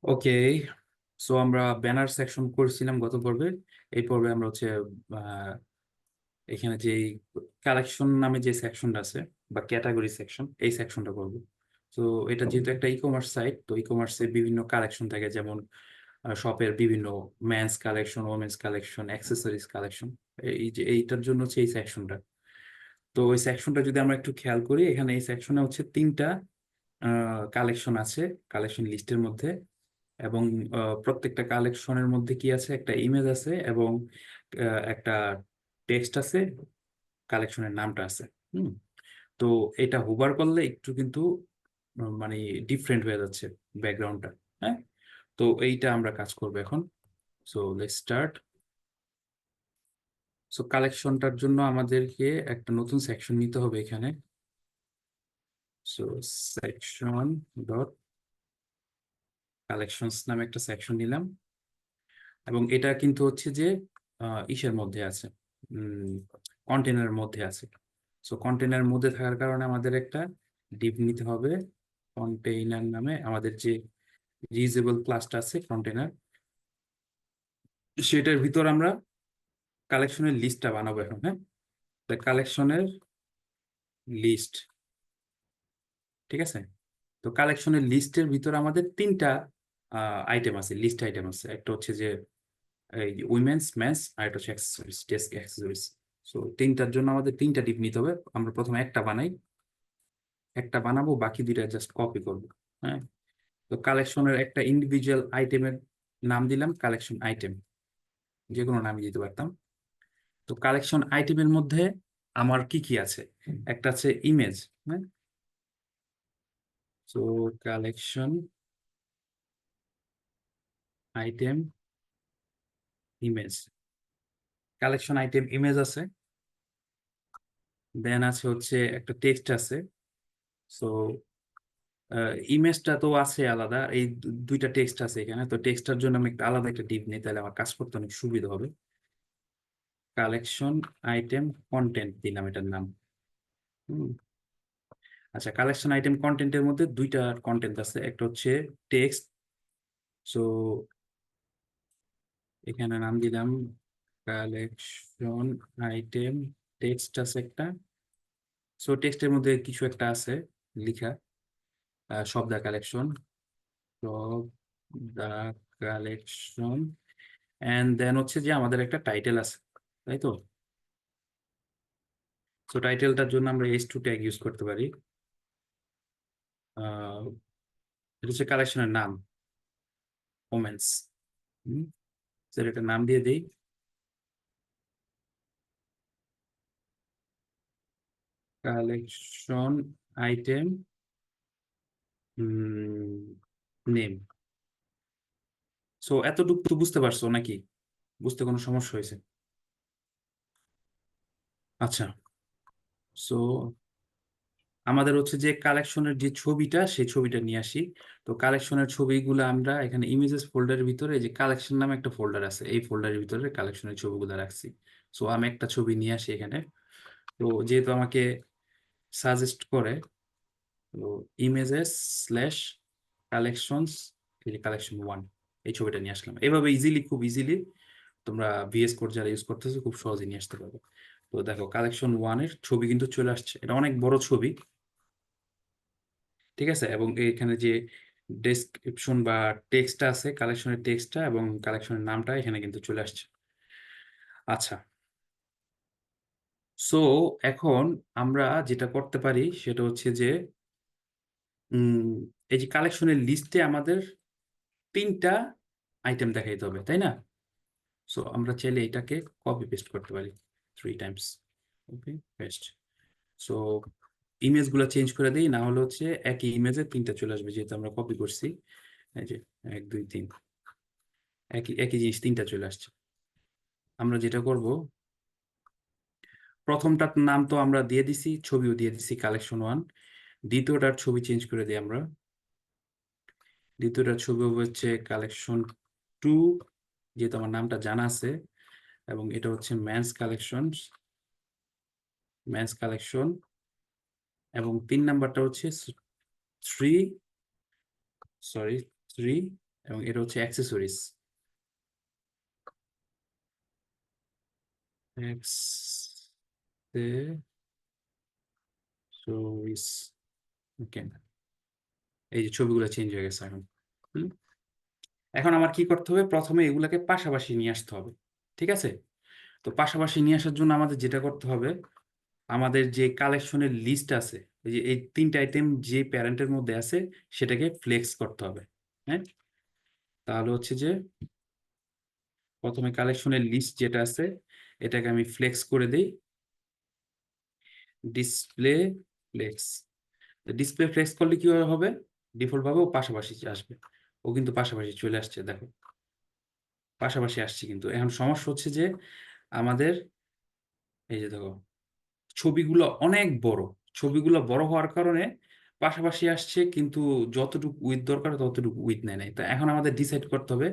ওকে, so আমরা banner section করছিলাম গত পর্বে। এই পর্বে আমরা হচ্ছে আহ, এখানে যে কালেকশন নামে যে সেকশনটা আছে বা ক্যাটাগরি সেকশন, এই সেকশনটা করব। তো এটা যেহেতু একটা ই কমার্স সাইট, তো ই কমার্সে বিভিন্ন কালেকশন থাকে, যেমন শপের বিভিন্ন men's collection, women's collection, accessories collection. এই যে এইটার জন্য হচ্ছে এই সেকশনটা। তো ওই সেকশনটা যদি আমরা একটু খেয়াল করি, এখানে এই সেকশনে হচ্ছে তিনটা কালেকশন আছে কালেকশন লিস্টের মধ্যে। এবং প্রত্যেকটা কালেকশনের মধ্যে কি আছে, একটা ইমেজ আছে এবং একটা টেক্সট আছে, কালেকশনের নামটা আছে। হুম। তো এটা হোভার করলে একটু কিন্তু মানে ডিফারেন্ট হয়ে যাচ্ছে ব্যাকগ্রাউন্ডটা। হ্যাঁ, তো এইটা আমরা কাজ করবো এখন। So let's start. সো কালেকশনটার জন্য আমাদেরকে একটা নতুন সেকশন নিতে হবে এখানে। সো সেকশন ডট কালেকশনস নামে একটা সেকশন নিলাম, এবং এটা কিন্তু হচ্ছে যে ইসের মধ্যে আছে, কন্টেনারের মধ্যে আছে। সো কন্টেনারের মধ্যে থাকার কারণে আমাদের একটা ডিভ নিতে হবে কন্টেইনার নামে। আমাদের যে রিউজেবল ক্লাসটা আছে কন্টেনার, সেটার ভিতর আমরা কালেকশনের লিস্টটা বানাবো এখন। হ্যাঁ, কালেকশনের লিস্ট, ঠিক আছে। তো কালেকশনের লিস্টের ভিতর আমাদের তিনটা আইটেম আছে, লিস্ট আইটেম আছে। একটা হচ্ছে যে এই উইমেন্স, মেন্স, আর এটা হচ্ছে অ্যাক্সেসরিজ, ডেস্ক অ্যাক্সেসরিজ। সো তিনটার জন্য আমাদের তিনটা ডিপ নিতে হবে। আমরা প্রথমে একটা বানাই, একটা বানাবো, বাকি দুইটা জাস্ট কপি করবো। হ্যাঁ, তো কালেকশনের একটা ইন্ডিভিজুয়াল আইটেমের নাম দিলাম কালেকশন আইটেম, যে কোনো নামই দিতে পারতাম। তো কালেকশন আইটেমের মধ্যে আমার কি কি আছে, একটা আছে ইমেজ। হ্যাঁ, তো collection item image, collection item image আছে। দেন আছে হচ্ছে একটা টেক্সট আছে। সো ইমেজটা তো আছে আলাদা, এই দুইটা টেক্সট আছে এখানে। তো টেক্সটার জন্য আমি একটা আলাদা একটা ডিপ নিই, তাহলে আমার কাজ করতে অনেক সুবিধা হবে। কালেকশন আইটেম কন্টেন্ট দিলাম এটার নাম। হুম। আচ্ছা, কালেকশন আইটেম কন্টেন্টের মধ্যে দুইটা কন্টেন্ট আছে, একটা হচ্ছে টেক্সট। সো এখানে নাম দিলাম কালেকশন আইটেম টেক্সট আছে একটা। সো টেক্সটের মধ্যে কিছু একটা আছে লিখা, সব দা কালেকশন, সব দা কালেকশন। এন্ড দেন হচ্ছে যে আমাদের একটা টাইটেল আছে, তাই তো। সো টাইটেলটার জন্য আমরা h2 ট্যাগ ইউজ করতে পারি। আহ, এটা হচ্ছে কালেকশনের নাম, ওমেন্স। স্যার এটা নাম দিয়ে দেই কালেকশন আইটেম নেম। সো এতটুকু তো বুঝতে পারছো নাকি? বুঝতে কোনো সমস্যা হয়েছে? আচ্ছা, সো আমাদের হচ্ছে যে কালেকশনের যে ছবিটা, সেই ছবিটা নিয়ে আসি। তো কালেকশনের ছবিগুলো আমরা এখানে ইমেজেস ফোল্ডারের ভিতরে, যে কালেকশন নামে একটা ফোল্ডার আছে, এই ফোল্ডারের ভিতরে কালেকশনের ছবিগুলো রাখছি। সো আমি একটা ছবি নিয়ে আসি এখানে। তো যেহেতু আমাকে সাজেস্ট করে, তো images slash collections, collection one, এই ছবিটা নিয়ে আসলাম। এভাবে ইজিলি, খুব ইজিলি তোমরা ভিএস কোড যারা ইউজ করতেছো খুব সহজে নিয়ে আসতে পারবে। তো দেখো, কালেকশন ওয়ানের ছবি কিন্তু চলে আসছে, এটা অনেক বড় ছবি, ঠিক আছে। এবং এখানে যে ডেসক্রিপশন বা টেক্সটটা আছে, কালেকশনের টেক্সটটা এবং কালেকশনের নামটা এখানে কিন্তু চলে আসছে। আচ্ছা, সো এখন আমরা যেটা করতে পারি সেটা হচ্ছে যে উম, এই যে কালেকশনের লিস্টে আমাদের তিনটা আইটেম দেখাইতে হবে, তাই না? সো আমরা চাইলে এটাকে কপি পেস্ট করতে পারি 3 টাইমস। ওকে, পেস্ট। সো ইমেজ গুলা চেঞ্জ করে দিই, না হলে হচ্ছে একই ইমেজে তিনটা চলে আসবে, যেহেতু আমরা কপি করছি। এই যে 1 2 3, একই একই জিনিস তিনটা চলে আসছে। আমরা যেটা করব, প্রথমটার নাম তো আমরা দিয়ে দিছি, ছবিও দিয়ে দিছি কালেকশন ওয়ান। দ্বিতীয়টার ছবি চেঞ্জ করে দিই আমরা। দ্বিতীয়টার ছবি হবে হচ্ছে কালেকশন টু, যেহেতু আমার নামটা জানা আছে। এবং এটা হচ্ছে মেন্স কালেকশন, মেন্স কালেকশন। এবং 3 নাম্বারটা হচ্ছে থ্রি, সরি, থ্রি। এবং এটা হচ্ছে অ্যাক্সেসরিজ। অ্যাক্সেসরিজ, ওকে। এই যে ছবিগুলো চেঞ্জ হয়ে গেছে এখন। হুম। এখন আমার কি করতে হবে, প্রথমে এগুলাকে পাশাপাশি নিয়ে আসতে হবে। ঠিক আছে, তো পাশাপাশি নিয়ে আসার জন্য আমাদের যেটা করতে হবে, আমাদের যে কালেকশনের লিস্ট আছে, এই যে এই তিনটা আইটেম যে প্যারেন্টের মধ্যে আছে সেটাকে ফ্লেক্স করতে হবে। হ্যাঁ, তাহলে হচ্ছে যে প্রথমে কালেকশনের লিস্ট যেটা আছে এটাকে আমি ফ্লেক্স করে দেই, ডিসপ্লে ফ্লেক্স। ডিসপ্লে ফ্লেক্স করলে কি হবে, ডিফল্ট ভাবে ও পাশাপাশি আসবে। ও কিন্তু পাশাপাশি চলে আসছে, দেখো পাশাপাশি আসছে। কিন্তু এখন সমস্যা হচ্ছে যে আমাদের এই যে দেখো ছবিগুলো অনেক বড়, ছবিগুলো বড় হওয়ার কারণে পাশাপাশি আসছে, কিন্তু যতটুকু উইথ দরকার ততটুকু উইথ নেয় নাই। তো এখন আমাদের ডিসাইড করতে হবে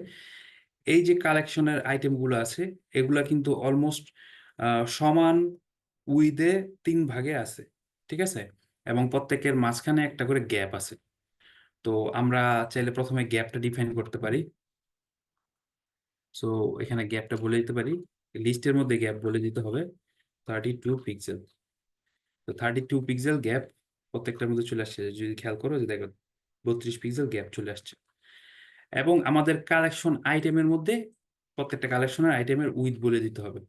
এই যে কালেকশনের আইটেমগুলো আছে এগুলা কিন্তু অলমোস্ট সমান উইথে 3 ভাগে আছে। ঠিক আছে, এবং প্রত্যেকের মাঝখানে একটা করে গ্যাপ আছে। তো আমরা চাইলে প্রথমে গ্যাপটা ডিফাইন করতে পারি। সো এখানে গ্যাপটা বলে দিতে পারি, লিস্টের মধ্যে গ্যাপ বলে দিতে হবে 32 পিক্সেল। তো 32 পিক্সেল গ্যাপ প্রত্যেকটার মধ্যে চলে আসছে, যদি খেয়াল করো যে দেখো 32 পিক্সেল গ্যাপ চলে আসছে। এবং আমাদের কালেকশন আইটেমের মধ্যে প্রত্যেকটা কালেকশনের আইটেমের উইথ বলে দিতে হবে।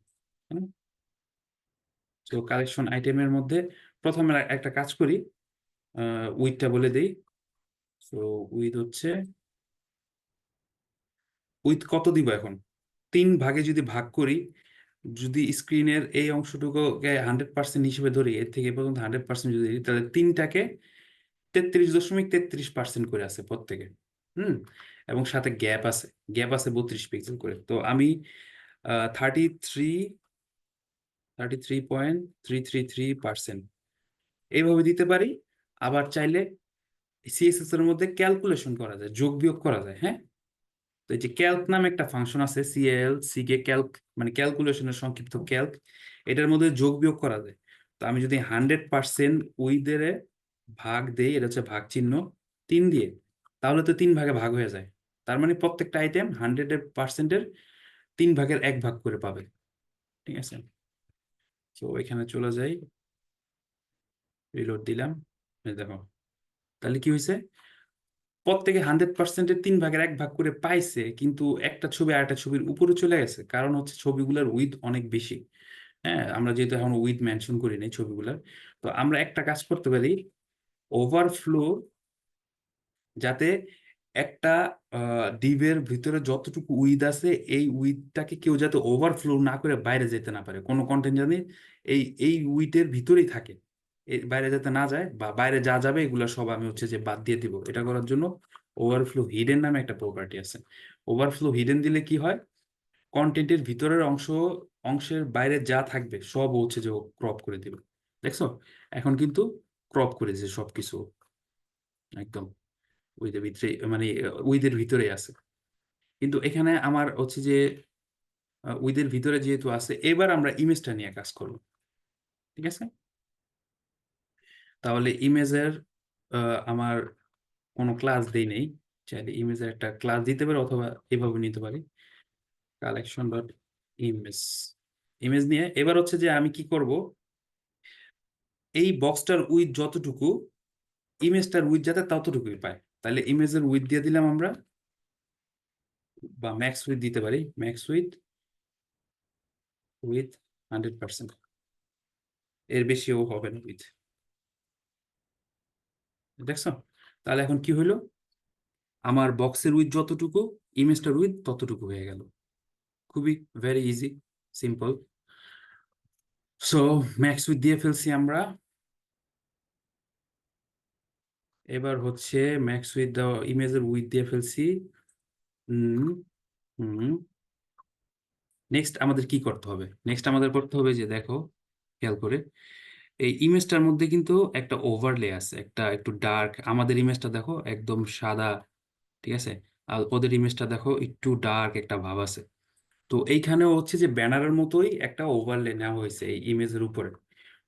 তো কালেকশন আইটেমের মধ্যে প্রথমে একটা কাজ করি, উইথটা বলে দেই। তো উইথ হচ্ছে, উইথ কত দিব এখন, 3 ভাগে যদি ভাগ করি, যদি স্ক্রিনের এই অংশটুকুকে 100% হিসেবে ধরি, এর থেকে এ পর্যন্ত 100% যদি ধরি, তাহলে তিনটাকে 33.33% করে আছে প্রত্যেকে। হুম, এবং সাথে গ্যাপ আছে, গ্যাপ আছে 32 পিক্সেল করে। তো আমি 33 33.333% এইভাবে দিতে পারি। আবার চাইলে সিএসএস এর মধ্যে ক্যালকুলেশন করা যায়, যোগ বিয়োগ করা যায়। হ্যাঁ, তো এই যে ক্যালক নামে একটা ফাংশন আছে, সিএল সিকে ক্যালক, মানে ক্যালকুলেশনের সংক্ষিপ্ত ক্যালক, এটার মধ্যে যোগ বিয়োগ করা যায়। তো আমি যদি 100% উইদের ভাগ দেই, এটা হচ্ছে ভাগ চিহ্ন 3 দিয়ে, তাহলে তো 3 ভাগে ভাগ হয়ে যায়। তার মানে প্রত্যেকটা আইটেম 100%-এর 3 ভাগের 1 ভাগ করে পাবে। ঠিক আছে, তো এখানে চলে যাই, রিলোড দিলাম। এই দেখো, তাহলে কি হয়েছে, প্রত্যেকে 100%-এর 3 ভাগের 1 ভাগ করে পাইছে, কিন্তু একটা ছবি আর একটা ছবির উপরে চলে গেছে। কারণ হচ্ছে ছবিগুলোর উইথ অনেক বেশি। হ্যাঁ, আমরা যেহেতু এখন উইথ মেনশন করি নাই ছবিগুলোর, তো আমরা একটা কাজ করতে পারি, ওভারফ্লো, যাতে একটা ডিভের ভিতরে যতটুকু উইথ আছে এই উইথটাকে কেউ যাতে ওভারফ্লো না করে বাইরে যেতে না পারে, কোনো কন্টেন্ট জানি এই এই উইথের ভিতরেই থাকে, বাইরে যেতে না যায়, বা বাইরে যা যাবে এগুলো সব আমি হচ্ছে যে বাদ দিয়ে দিব। এটা করার জন্য ওভারফ্লো হিডেন নামে একটা প্রপার্টি আছে। ওভারফ্লো হিডেন দিলে কি হয়, কন্টেন্টের ভিতরের অংশের বাইরে যা থাকবে সব হচ্ছে যে ক্রপ করে দিবে। দেখছো, এখন কিন্তু ক্রপ করে দিয়েছে সবকিছু একদম উইথের ভিতরে, মানে উইথের ভিতরে আছে। কিন্তু এখানে আমার হচ্ছে যে উইথের ভিতরে যেহেতু আছে, এবার আমরা ইমেজটা নিয়ে কাজ করব। ঠিক আছে, তাহলে ইমেজের আমার কোনো ক্লাস দেই নেই, চাইলে ইমেজের একটা ক্লাস দিতে পারি অথবা এভাবে নিতে পারি, কালেকশন ডট ইমেজ। ইমেজ নিয়ে এবার হচ্ছে যে আমি কি করব, এই বক্সটার উইথ যতটুকু, ইমেজটার উইথ যাতে ততটুকুই পায়, তাহলে ইমেজের উইথ দিয়ে দিলাম আমরা, বা ম্যাক্স উইথ দিতে পারি, ম্যাক্স উইথ উইথ 100%, এর বেশিও হবে না উইথ। দেখছো, তাহলে এখন কি হইলো, আমার বক্সের উইথ যতটুকু, ইমেজটার উইথ ততটুকু হয়ে গেল। খুবই very easy, simple. So max with দিয়ে ফেলছি আমরা। এবার হচ্ছে ম্যাক্স উইথ দেওয়া, ইমেজের উইথ দিয়ে ফেলছি। হুম হুম নেক্সট আমাদের কি করতে হবে, নেক্সট আমাদের করতে হবে যে দেখো, খেয়াল করে এই ইমেজটার মধ্যে কিন্তু একটা ওভারলে আছে, একটা একটু ডার্ক। আমাদের ইমেজটা দেখো একদম সাদা, ঠিক আছে, আর ওদের ইমেজটা দেখো একটু ডার্ক একটা ভাব আছে। তো এইখানেও হচ্ছে যে ব্যানারের মতোই একটা ওভারলে নেওয়া হয়েছে এই ইমেজের উপরে।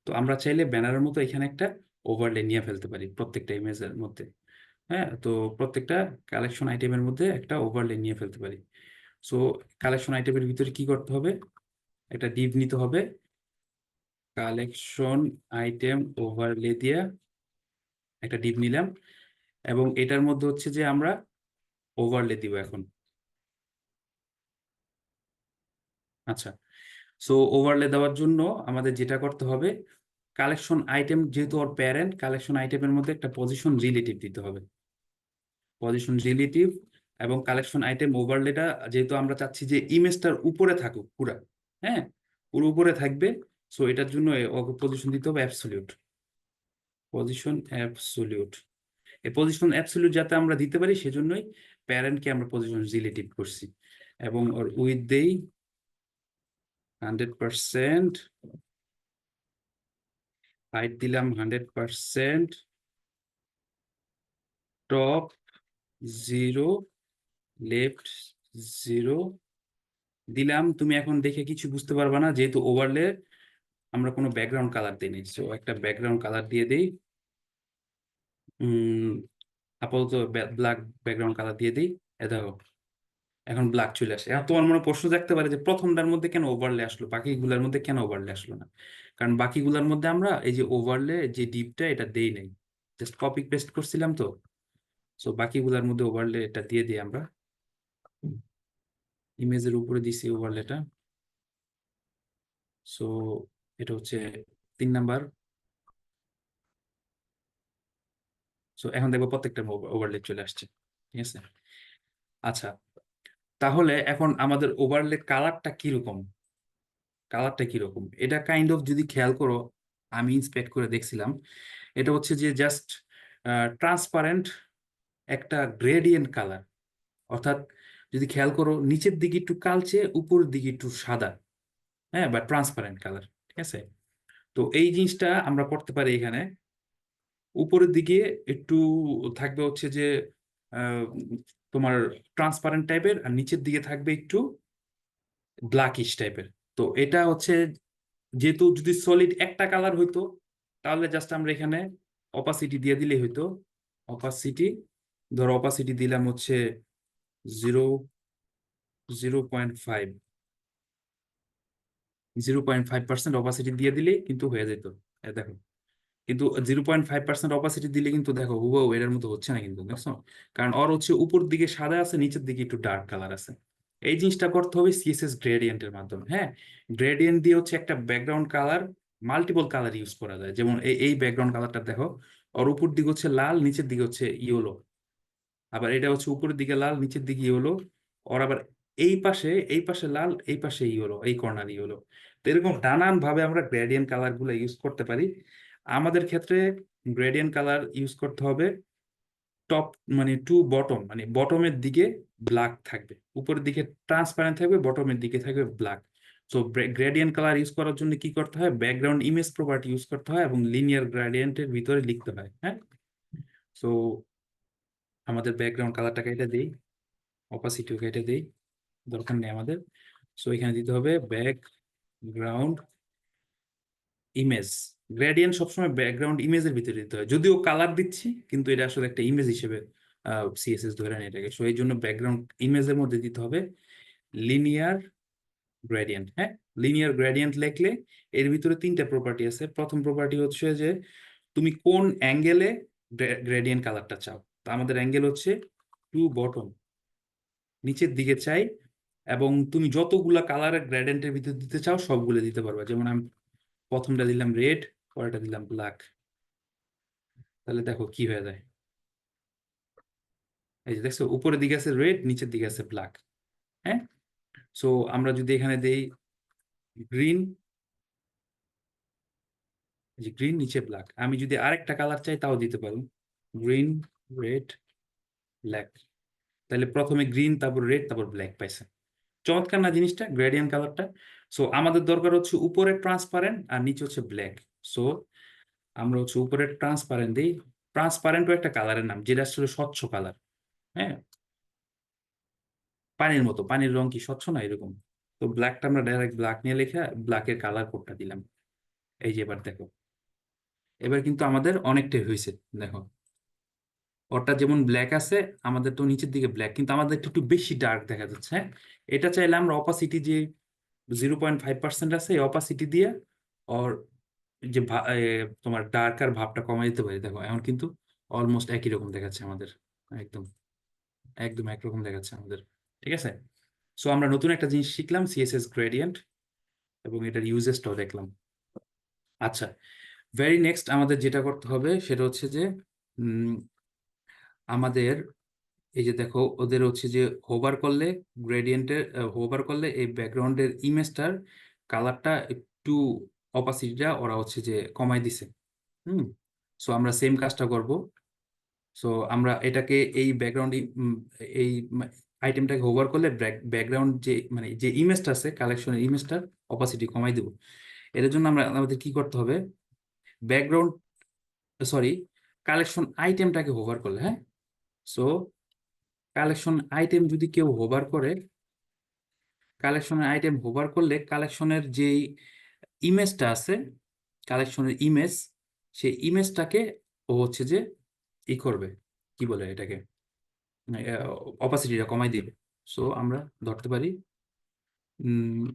তো আমরা চাইলে ব্যানারের মতো এখানে একটা ওভারলে নিয়ে ফেলতে পারি প্রত্যেকটা ইমেজের মধ্যে। হ্যাঁ, তো প্রত্যেকটা কালেকশন আইটেমের মধ্যে একটা ওভারলে নিয়ে ফেলতে পারি। সো কালেকশন আইটেমের ভিতরে কি করতে হবে, একটা ডিভ নিতে হবে, কালেকশন আইটেম ওভারলে দিয়ে একটা ডিভ নিলাম, এবং এটার মধ্যে হচ্ছে যে আমরা ওভারলে দিব এখন। আচ্ছা, সো ওভারলে দেওয়ার জন্য আমাদের যেটা করতে হবে, কালেকশন আইটেম যেহেতু ওর প্যারেন্ট, কালেকশন আইটেমের মধ্যে একটা পজিশন রিলেটিভ দিতে হবে, পজিশন রিলেটিভ। এবং কালেকশন আইটেম ওভারলেটা যেহেতু আমরা চাচ্ছি যে ইমেজটার উপরে থাকুক পুরা, হ্যাঁ, পুরো উপরে থাকবে, সো এটার জন্য পজিশন দিতে হবে অ্যাবসলিউট, পজিশন অ্যাবসলিউট। এই পজিশন অ্যাবসলিউট যাতে আমরা দিতে পারি সেজন্যই প্যারেন্টকে আমরা পজিশন রিলেটিভ করছি। এবং ওর উইথ দেই 100%, হাইট দিলাম 100%, টপ 0, লেফট 0 দিলাম। তুমি এখন দেখে কিছু বুঝতে পারবা না যেহেতু ওভারলে আমরা কোনো ব্যাকগ্রাউন্ড কালার দিই সো একটা ব্যাকগ্রাউন্ড কালার দিয়ে দিই, উম আপাতত ব্ল্যাক ব্যাকগ্রাউন্ড কালার দিয়ে দিই। এ দেখো এখন ব্ল্যাক চলে আসে। এখন তোমার মনে প্রশ্ন থাকতে পারে যে প্রথমটার মধ্যে কেন ওভারলে আসলো, বাকিগুলোর মধ্যে কেন ওভারলে আসলো না? কারণ বাকিগুলোর মধ্যে আমরা এই যে ওভারলে যে ডিপটা এটা দেই নাই, জাস্ট কপি পেস্ট করছিলাম তো। সো বাকিগুলোর মধ্যে ওভারলে এটা দিয়ে দিই আমরা, ইমেজের উপরে দিছি ওভারলেটা। সো এটা হচ্ছে 3 নাম্বার। সো এখন দেখবো প্রত্যেকটা ওভারলে চলে আসছে, ঠিক আছে। আচ্ছা, তাহলে এখন আমাদের ওভারলে কালারটা কিরকম, কালারটা কিরকম এটা কাইন্ড অফ যদি খেয়াল করো, আমি ইন্সপেক্ট করে দেখছিলাম, এটা হচ্ছে যে জাস্ট ট্রান্সপারেন্ট একটা গ্রেডিয়েন্ট কালার। অর্থাৎ যদি খেয়াল করো নিচের দিকে একটু কালচে, উপরের দিকে একটু সাদা, হ্যাঁ, বা ট্রান্সপারেন্ট কালার, ঠিক আছে। তো এই জিনিসটা আমরা করতে পারি এখানে। উপরের দিকে একটু থাকবে হচ্ছে যে আহ, তোমার ট্রান্সপারেন্ট টাইপের, আর নিচের দিকে থাকবে একটু ব্ল্যাকিশ টাইপের। তো এটা হচ্ছে যেহেতু যদি সলিড একটা কালার হইতো তাহলে জাস্ট আমরা এখানে অপাসিটি দিয়ে দিলেই হইতো। অপাসিটি, ধরো অপাসিটি দিলাম হচ্ছে 0.5, 0.5% অপাসিটি দিয়ে দিলেই কিন্তু হয়ে যেত। দেখো, কিন্তু 0.5% অপাসিটি দিলে কিন্তু দেখো হুবহু এটার মতো হচ্ছে না কিন্তু, দেখছো? কারণ ওর হচ্ছে উপর দিকে সাদা আছে, নিচের দিকে একটু ডার্ক কালার আছে। এই জিনিসটা করতে হবে সিএসএস গ্রেডিয়েন্টের মাধ্যমে। হ্যাঁ, গ্রেডিয়েন্ট দিয়ে হচ্ছে একটা background colour, multiple colour use করা যায়। যেমন এই এই ব্যাকগ্রাউন্ড কালারটা দেখো, ওর উপর দিকে হচ্ছে লাল, নিচের দিকে হচ্ছে ইয়েলো। আবার এটা হচ্ছে উপরের দিকে লাল, নিচের দিকে ইয়েলো। ওর আবার এই পাশে লাল, এই পাশে ইয়েলো, এই কর্নার ইয়েলো। তো এরকম নানান ভাবে আমরা গ্রেডিয়েন্ট কালার গুলো ইউজ করতে পারি। আমাদের ক্ষেত্রে গ্রেডিয়েন্ট কালার ইউজ করতে হবে টপ, মানে টু বটম, মানে বটমের দিকে ব্ল্যাক থাকবে, উপরের দিকে ট্রান্সপারেন্ট থাকবে, বটমের দিকে থাকবে ব্ল্যাক। তো গ্রেডিয়েন্ট কালার ইউজ করার জন্য কি করতে হয়, ব্যাকগ্রাউন্ড ইমেজ প্রপার্টি ইউজ করতে হয় এবং লিনিয়ার গ্রেডিয়েন্টের ভিতরে লিখতে হয়। হ্যাঁ, সো আমাদের ব্যাকগ্রাউন্ড কালারটা কেটে দিই, অপাসিটিও কেটে দিই, দরকার নেই আমাদের। সো এখানে দিতে হবে ব্যাকগ্রাউন্ড ইমেজ। গ্রেডিয়েন্ট সবসময় ব্যাকগ্রাউন্ড ইমেজের ভিতরে দিতে হয়, যদিও কালার দিচ্ছি কিন্তু এটা আসলে একটা ইমেজ হিসেবে সিএসএস ধরে নেয় এটাকে। সো এই জন্য ব্যাকগ্রাউন্ড ইমেজের মধ্যে দিতে হবে লিনিয়ার গ্রেডিয়েন্ট। হ্যাঁ, লিনিয়ার গ্রেডিয়েন্ট লিখলে এর ভিতরে 3টা প্রপার্টি আছে। প্রথম প্রপার্টি হচ্ছে যে তুমি কোন অ্যাঙ্গেলে গ্রেডিয়েন্ট কালারটা চাও। তো আমাদের অ্যাঙ্গেল হচ্ছে টু বটম, নিচের দিকে চাই। এবং তুমি যতগুলা কালারের গ্রেডিয়েন্টের ভিতরে দিতে চাও সবগুলো দিতে পারবে। যেমন আমি প্রথমটা দিলাম রেড, পরেরটা দিলাম ব্ল্যাক, তাহলে দেখো কি হয়ে যায়। এই যে দেখছো উপরের দিকে আছে রেড, নিচের দিকে আছে ব্ল্যাক। হ্যাঁ, সো আমরা যদি এখানে দেই গ্রিন, যে গ্রিন নিচে ব্ল্যাক, আমি যদি আরেকটা কালার চাই তাও দিতে পারো, গ্রিন, রেড, ব্ল্যাক। তাহলে প্রথমে গ্রিন, তারপর রেড, তারপর ব্ল্যাক পাইছে। চমৎকার না জিনিসটা, গ্রেডিয়েন্ট কালারটা? সো আমাদের দরকার হচ্ছে উপরে ট্রান্সপারেন্ট আর নিচে হচ্ছে ব্ল্যাক। সো আমরা হচ্ছে উপরে ট্রান্সপারেন্ট দিই। ট্রান্সপারেন্টও একটা কালারের নাম, যেটা আসলে স্বচ্ছ কালার। হ্যাঁ, পানির মতো, পানির রং কি স্বচ্ছ না এরকম? তো ব্ল্যাকটা আমরা ডাইরেক্ট ব্ল্যাক নিয়ে লেখা ব্ল্যাকের কালার কোডটা দিলাম। এই যে এবার দেখো, এবার কিন্তু আমাদের অনেকটাই হয়েছে। দেখো ওটা যেমন ব্ল্যাক আছে, আমাদের তো নিচের দিকে ব্ল্যাক, কিন্তু আমাদের একটু একটু বেশি ডার্ক দেখা যাচ্ছে, হ্যাঁ। এটা চাইলে আমরা অপাসিটি যে 0.5% আছে, এই অপাসিটি দিয়ে ওর যে তোমার ডার্ক আর ভাবটা কমাই দিতে পারি। দেখো এখন কিন্তু অলমোস্ট একই রকম দেখাচ্ছে আমাদের, একদম একদম একরকম দেখাচ্ছে আমাদের। ঠিক আছে, সো আমরা নতুন একটা জিনিস শিখলাম, সিএসএস গ্রেডিয়েন্ট, এবং এটার ইউজেসটাও দেখলাম। আচ্ছা, ভেরি নেক্সট আমাদের যেটা করতে হবে সেটা হচ্ছে যে উম, আমাদের এই যে দেখো, ওদের হচ্ছে যে হোভার করলে, গ্রেডিয়েন্টের হোভার করলে এই ব্যাকগ্রাউন্ডের ইমেজটার কালারটা একটু, অপাসিটিটা ওরা হচ্ছে যে কমাই দিছে। হুম, সো আমরা সেম কাজটা করব। সো আমরা এটাকে এই ব্যাকগ্রাউন্ড, এই আইটেমটাকে হোভার করলে ব্যাকগ্রাউন্ড যে মানে যে ইমেজটা আছে, কালেকশনের ইমেজটার অপাসিটি কমাই দেবো। এর জন্য আমাদের কি করতে হবে, ব্যাকগ্রাউন্ড, সরি, কালেকশন আইটেমটাকে হোভার করলে, হ্যাঁ। সো কালেকশন আইটেম যদি কেউ হোভার করে, কালেকশনের আইটেম হোভার করলে কালেকশনের যে ইমেজটা আছে, কালেকশনের ইমেজ, সেই ইমেজটাকে ও হচ্ছে যে ই করবে, কি বলে এটাকে, অপাসিটিটা কমাই দিবে। সো আমরা ধরতে পারি উম,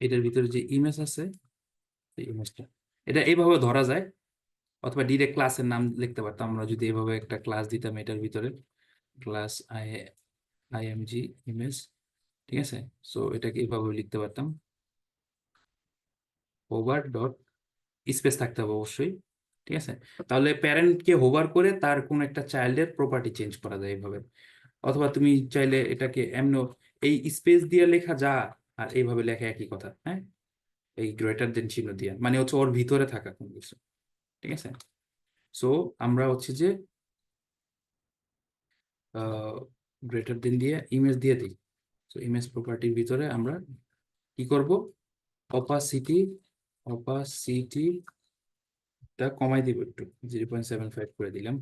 এটার ভিতরে যে ইমেজ আছে, এই ইমেজটা, এটা এইভাবে ধরা যায়। অথবা ডিরেক্ট ক্লাসের নাম লিখতে পারতাম আমরা যদি এভাবে একটা ক্লাস দিতাম এটার ভিতরে, ক্লাস আইএমজি ইমেজ। ঠিক আছে, সো এটাকে এইভাবে লিখতে পারতাম, ওভার ডট, স্পেস থাকতে হবে অবশ্যই। ঠিক আছে, তাহলে প্যারেন্টকে হোভার করে তার কোন একটা চাইল্ডের প্রপার্টি চেঞ্জ করা যায় এইভাবে। অথবা তুমি চাইলে এটাকে এমন, এই স্পেস দিয়ে লেখা যা আর এইভাবে লেখা একই কথা, হ্যাঁ। এই গ্রেটার দেন চিহ্ন দিয়ে মানে হচ্ছে ওর ভিতরে থাকা কোনো কিছু। ঠিক আছে, সো আমরা হচ্ছে যে গ্রেটার দেন দিয়ে ইমেজ দিয়ে দিই। তো ইমেজ প্রপার্টির ভিতরে আমরা কি করব, অপাসিটি, অপাসিটিটা কমাই দিব একটু, 0.75 করে দিলাম।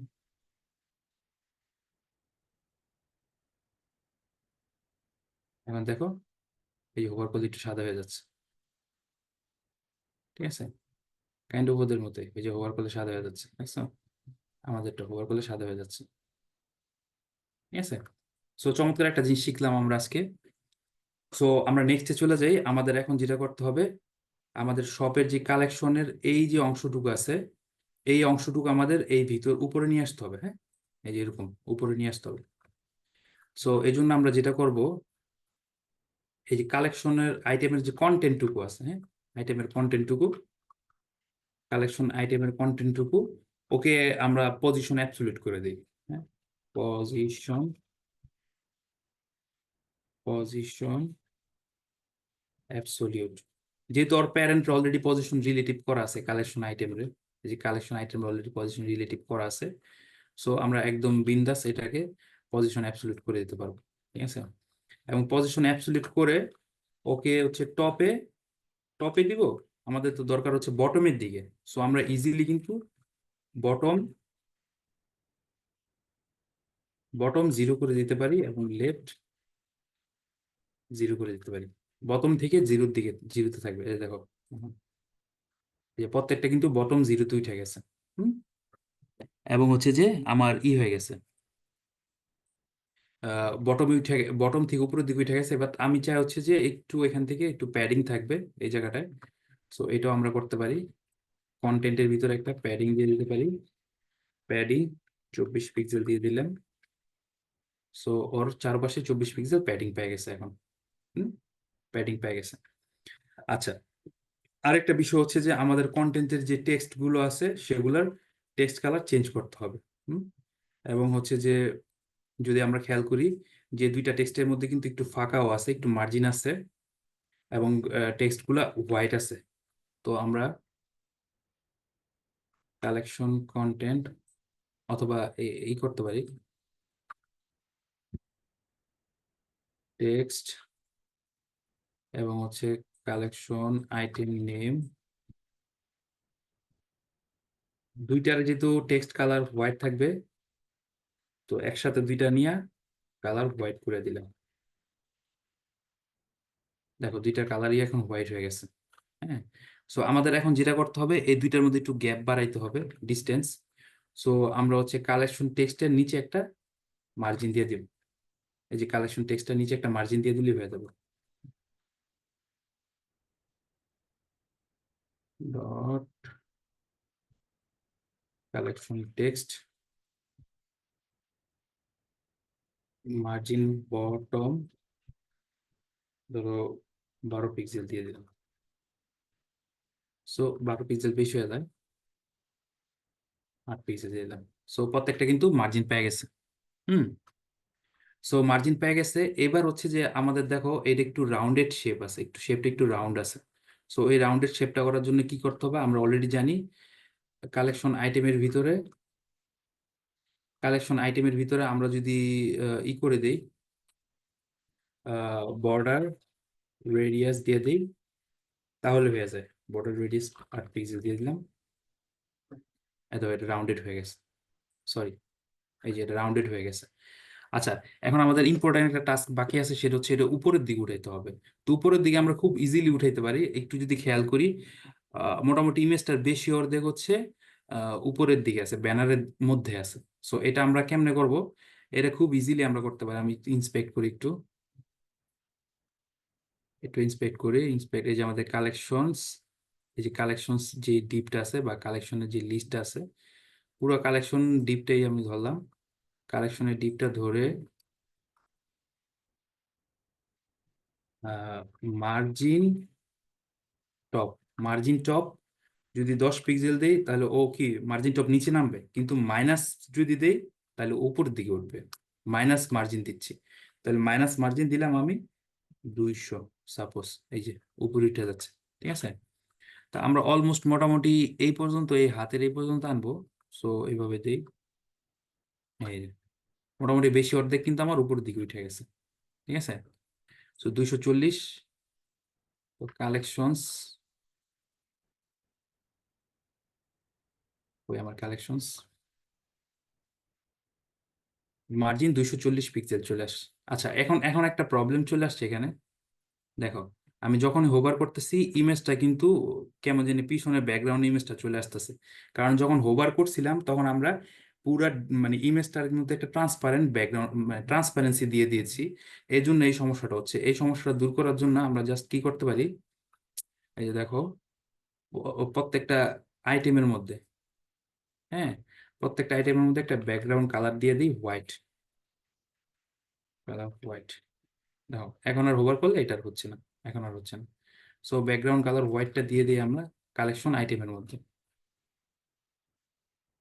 এখন দেখো, এই হোভার করলে একটু সাদা হয়ে যাচ্ছে। ঠিক আছে, কাইন্ড অফ ওদের মতোই, এই যে হোভার করলে সাদা হয়ে যাচ্ছে, দেখছো, আমাদেরটা হোভার করলে সাদা হয়ে যাচ্ছে। ঠিক আছে, সো চমৎকার একটা জিনিস শিখলাম আমরা আজকে। সো আমরা নেক্সটে চলে যাই। আমাদের এখন যেটা করতে হবে, আমাদের শপের যে কালেকশনের এই যে অংশটুকু আছে, এই অংশটুকু আমাদের এই ভিতর উপরে নিয়ে আসতে হবে, হ্যাঁ। এই যে এরকম উপরে নিয়ে আসতে হবে। সো এই জন্য আমরা যেটা করব, এই যে কালেকশনের আইটেমের যে কন্টেন্টটুকু আছে, হ্যাঁ, আইটেমের কন্টেন্টটুকু, কালেকশন আইটেমের কন্টেন্টটুকু, ওকে আমরা পজিশন অ্যাবসলিউট করে দিই, হ্যাঁ। পজিশন, পজিশন অ্যাবসলিউট, যেহেতু ওর প্যারেন্ট অলরেডি পজিশন রিলেটিভ করা আছে কালেকশন আইটেমের, যে collection item already position relative করা আছে, সো আমরা একদম বিন্দাস এটাকে পজিশন অ্যাবসলিউট করে দিতে পারবো। ঠিক আছে, এবং পজিশন অ্যাবসলিউট করে ওকে হচ্ছে টপে, টপে দিব। আমাদের তো দরকার হচ্ছে বটমের দিকে, সো আমরা ইজিলি কিন্তু বটম, বটম 0 করে দিতে পারি এবং লেফট 0 করে দিতে পারি। বটম থেকে জিরোর দিকে, জিরোতে থাকবে, এই দেখো, এই যে প্রত্যেকটা কিন্তু বটম জিরোতে উঠে গেছে। হুম, এবং হচ্ছে যে আমার হয়ে গেছে, বটম উঠে, বটম থেকে উপরের দিকে উঠে গেছে। এবার আমি চাই হচ্ছে যে একটু এখান থেকে একটু প্যাডিং থাকবে এই জায়গাটায়। সো এটাও আমরা করতে পারি, কন্টেন্টের ভিতরে একটা প্যাডিং দিয়ে দিতে পারি, প্যাডিং 24 পিক্সেল দিয়ে দিলাম। সো ওর চারপাশে 24 পিক্সেল প্যাডিং পেয়ে গেছে এখন। হুম, প্যাডিং পেয়ে গেছে। আচ্ছা, আরেকটা বিষয় হচ্ছে যে আমাদের কন্টেন্টের যে টেক্সট গুলো আছে সেগুলোর টেক্সট কালার চেঞ্জ করতে হবে। হুম, এবং হচ্ছে যে যদি আমরা খেয়াল করি যে দুইটা টেক্সটের মধ্যে কিন্তু একটু ফাঁকাও আছে, একটু মার্জিন আছে, এবং টেক্সট গুলা হোয়াইট আছে। তো আমরা কালেকশন কন্টেন্ট, অথবা এই করতে পারি, টেক্সট এবং হচ্ছে কালেকশন আইটেম নেম, দুইটার যেহেতু টেক্সট কালার হোয়াইট থাকবে, তো একসাথে দুইটা নিয়ে কালার হোয়াইট করে দিলাম। দেখো দুইটা কালারই এখন হোয়াইট হয়ে গেছে, হ্যাঁ। সো আমাদের এখন যেটা করতে হবে, এই দুইটার মধ্যে একটু গ্যাপ বাড়াইতে হবে, ডিস্টেন্স। সো আমরা হচ্ছে কালেকশন টেক্সটের নিচে একটা মার্জিন দিয়ে দিব। এই যে কালেকশন টেক্সটের নিচে একটা মার্জিন দিয়ে দিলেই হয়ে যাবে। Dot collection text margin bottom, ধরো 12 পিক্সেল দিয়ে দিলাম। সো 12 পিক্সেল বেশি হয়ে যায়, 8 পিক্সেল দিয়ে দিলাম। সো প্রত্যেকটা কিন্তু মার্জিন পেয়ে গেছে। হুম। সো মার্জিন পেয়ে গেছে। এবার হচ্ছে যে আমাদের দেখো এটা একটু রাউন্ডেড শেপ আছে, একটু শেপটা একটু রাউন্ড আছে। সো এই রাউন্ডেড শেপটা করার জন্য কি করতে হবে, আমরা অলরেডি জানি কালেকশন আইটেমের ভিতরে আমরা যদি ই করে দেই, বর্ডার রেডিয়াস দিয়ে দিই, তাহলে হয়ে যায়। বর্ডার রেডিয়াস 8 পিক্সেল দিয়ে দিলাম। এত এটা রাউন্ডেড হয়ে গেছে। সরি, এই যে এটা রাউন্ডেড হয়ে গেছে। আচ্ছা, এখন আমাদের ইম্পর্টেন্ট একটা টাস্ক বাকি আছে, সেটা হচ্ছে এটা উপরের দিকে উঠাইতে হবে। তো উপরের দিকে আমরা খুব ইজিলি উঠাইতে পারি, একটু যদি খেয়াল করি। মোটামুটি ইমেজটার বেশি অর্ধেক হচ্ছে উপরের দিকে আছে, ব্যানারের মধ্যে আছে। সো এটা আমরা কেমনে করব, এটা খুব ইজিলি আমরা করতে পারি। আমি ইন্সপেক্ট করি, একটু একটু ইন্সপেক্ট করি। ইন্সপেক্ট, এই যে আমাদের কালেকশনস, এই যে কালেকশনস যে ডিপটা আছে বা কালেকশনের যে লিস্ট আছে, পুরো কালেকশন ডিপটাই আমি ধরলাম। কালেকশনের ডিপটা ধরে মার্জিন টপ, মার্জিন টপ যদি 10 পিক্সেল দেই, তাহলে ও কি মার্জিন টপ নিচে নামবে, কিন্তু মাইনাস যদি দেই তাহলে উপরের দিকে উঠবে। মাইনাস মার্জিন দিচ্ছি, তাহলে মাইনাস মার্জিন দিলাম আমি 200, সাপোজ। এই যে উপরে উঠে যাচ্ছে। ঠিক আছে। তা আমরা অলমোস্ট মোটামুটি এই পর্যন্ত, এই হাতের এই পর্যন্ত আনবো। সো এইভাবে দিই। এই যে মোটামুটি বেশি অর্ধেক কিন্তু আমার উপরের দিকে উঠে গেছে। ঠিক আছে। সো 240 কালেকশনস, ওই আমার কালেকশনস মার্জিন 240 পিক্সেল চলে আসছে। আচ্ছা, এখন এখন একটা প্রবলেম চলে আসছে এখানে। দেখো, আমি যখন হোভার করতেছি ইমেজটা কিন্তু কেমন জানি পিছনে ব্যাকগ্রাউন্ড ইমেজটা চলে আসতেছে। কারণ যখন হোভার করছিলাম তখন আমরা পুরা মানে ইমেজটার মধ্যে একটা ট্রান্সপারেন্ট ব্যাকগ্রাউন্ড, মানে ট্রান্সপারেন্সি দিয়ে দিয়েছি। এই জন্য এই সমস্যাটা হচ্ছে। এই সমস্যাটা দূর করার জন্য আমরা জাস্ট কি করতে পারি, এই যে দেখো, প্রত্যেকটা আইটেমের মধ্যে, হ্যাঁ, প্রত্যেকটা আইটেমের মধ্যে একটা ব্যাকগ্রাউন্ড কালার দিয়ে দিই, হোয়াইট কালার, হোয়াইট। দেখো, এখন আর হোভার করলে এটা আর হচ্ছে না, এখন আর হচ্ছে না। সো ব্যাকগ্রাউন্ড কালার হোয়াইটটা দিয়ে দিই আমরা কালেকশন আইটেমের মধ্যে।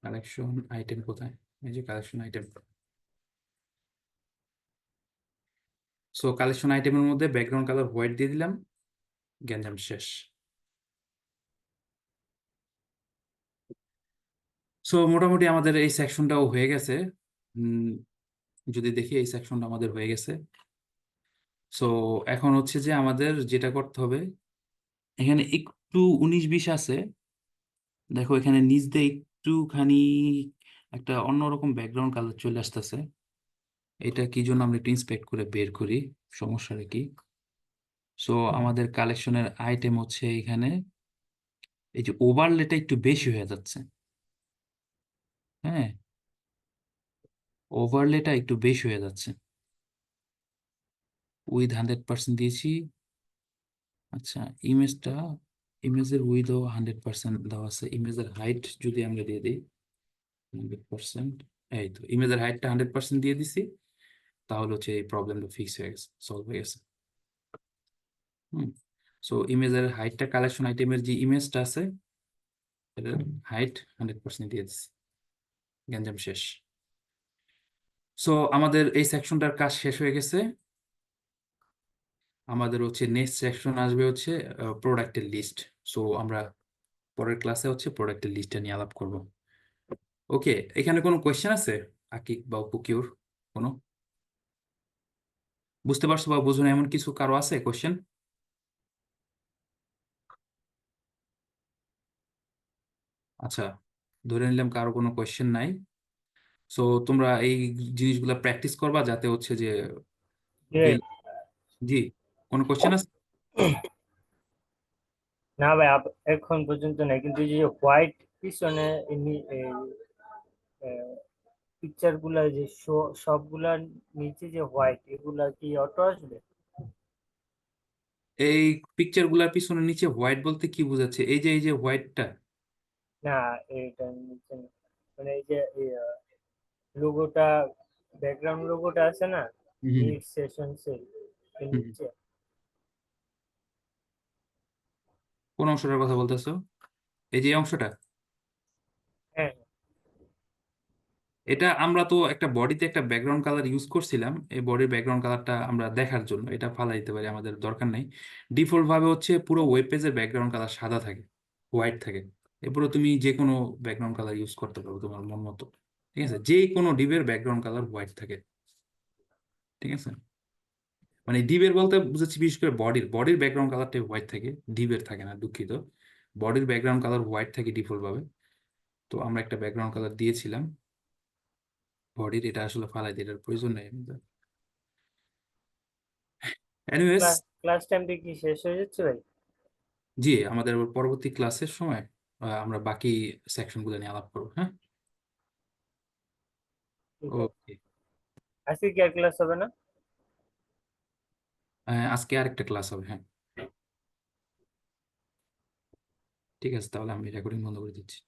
কালেকশন আইটেম কোথায়, এই যে কালেকশন আইটেম। সো কালেকশন আইটেমের মধ্যে ব্যাকগ্রাউন্ড কালার হোয়াইট দিয়ে দিলাম, গ্যাঞ্জাম শেষ। সো মোটামুটি আমাদের এই সেকশনটাও হয়ে গেছে। উম, যদি দেখি এই সেকশনটা আমাদের হয়ে গেছে। সো এখন হচ্ছে যে আমাদের যেটা করতে হবে, এখানে একটু 19-20 আছে। দেখো এখানে নিচ দিয়ে একটুখানি একটা অন্যরকম ব্যাকগ্রাউন্ড কালার চলে আসতেছে। এটা কি জন্য আমরা একটু ইন্সপেক্ট করে বের করি, সমস্যাটা কি। সো আমাদের কালেকশনের আইটেম হচ্ছে এখানে, এই যে ওভারলেটা একটু বেশি হয়ে যাচ্ছে। হ্যাঁ, ওভারলেটা একটু বেশি হয়ে যাচ্ছে। উইথ 100% দিয়েছি। আচ্ছা, ইমেজটা, ইমেজের উইথও 100% দেওয়া আছে। ইমেজের হাইট যদি আমরা দিয়ে দিই 100%, এই তো ইমেজের হাইটটা 100% দিয়ে দিছি। তাহলে হচ্ছে এই প্রবলেমটা ফিক্স হয়ে গেছে, সলভ হয়ে গেছে। হুম। সো ইমেজের হাইটটা, কালেকশন আইটেমের যে ইমেজটা আছে এটার হাইট 100% দিয়ে দিচ্ছি, গ্যাঞ্জাম শেষ। সো আমাদের এই সেকশনটার কাজ শেষ হয়ে গেছে। আমাদের হচ্ছে নেক্সট সেকশন আসবে হচ্ছে প্রোডাক্টের লিস্ট। সো আমরা পরের ক্লাসে হচ্ছে প্রোডাক্টের লিস্টটা নিয়ে আলাপ করব। ওকে, এখানে কোনো কোয়েশ্চেন আছে আকিব বা পুকিউর? কোনো বুঝতে পারছো বা বুঝো না এমন কিছু কারো আছে কোয়েশ্চেন? আচ্ছা, ধরে নিলাম কারো কোনো কোয়েশ্চেন নাই। সো তোমরা এই জিনিসগুলো প্র্যাকটিস করবা যাতে হচ্ছে যে যে ডেইলি। জি, কোনো কোয়েশ্চেন আছে? না ভাই, এখন পর্যন্ত নাই, কিন্তু এই যে হোয়াইট পিছনে পিকচার গুলা যে সবগুলার নিচে যে হোয়াইট, এগুলা কি অটো আসবে? এই পিকচার গুলার পিছনে নিচে হোয়াইট বলতে কি বোঝাচ্ছে? এই যে হোয়াইটটা? না, এটা নিচে না। মানে এই যে লোগোটা, ব্যাকগ্রাউন্ড লোগোটা আছে না, হুম। নিট সেশন সেল, এর হুম। নিচে। কোন অংশটার কথা বলতেছো? এই যে এই অংশটা? হ্যাঁ, এটা আমরা তো একটা বডিতে একটা ব্যাকগ্রাউন্ড কালার ইউজ করছিলাম, এই বডির ব্যাকগ্রাউন্ড কালারটা আমরা দেখার জন্য এটা ফালাই দিতে পারি, আমাদের দরকার নেই। ডিফল্ট ভাবে হচ্ছে পুরো ওয়েব পেজের ব্যাকগ্রাউন্ড কালার সাদা থাকে, হোয়াইট থাকে। এরপরে তুমি যে কোনো ব্যাকগ্রাউন্ড কালার ইউজ করতে পারো তোমার মন মতো। ঠিক আছে, যে কোনো ডিভের ব্যাকগ্রাউন্ড কালার হোয়াইট থাকে। ঠিক আছে, মানে ডিভের বলতে বুঝাচ্ছি বিশেষ করে বডির ব্যাকগ্রাউন্ড কালারটা হোয়াইট থাকে, ডিভের থাকে না, দুঃখিত। বডির ব্যাকগ্রাউন্ড কালার হোয়াইট থাকে ডিফল্ট ভাবে। তো আমরা একটা ব্যাকগ্রাউন্ড কালার দিয়েছিলাম বডির, এটা আসলে ফালাই দিয়ে এটার প্রয়োজন নেই। এনিওয়েজ, ক্লাস ক্লাস টাইমটা কি শেষ হয়ে যাচ্ছে ভাই? জি, আমাদের আবার পরবর্তী ক্লাসের সময় আমরা বাকি সেকশনগুলো নিয়ে আলাপ করবো, হ্যাঁ। ঠিক আছে। ওকে। আজকে কি আর ক্লাস হবে না? আজকে আরেকটা ক্লাস হবে, হ্যাঁ। ঠিক আছে, তাহলে আমি রেকর্ডিং বন্ধ করে দিচ্ছি।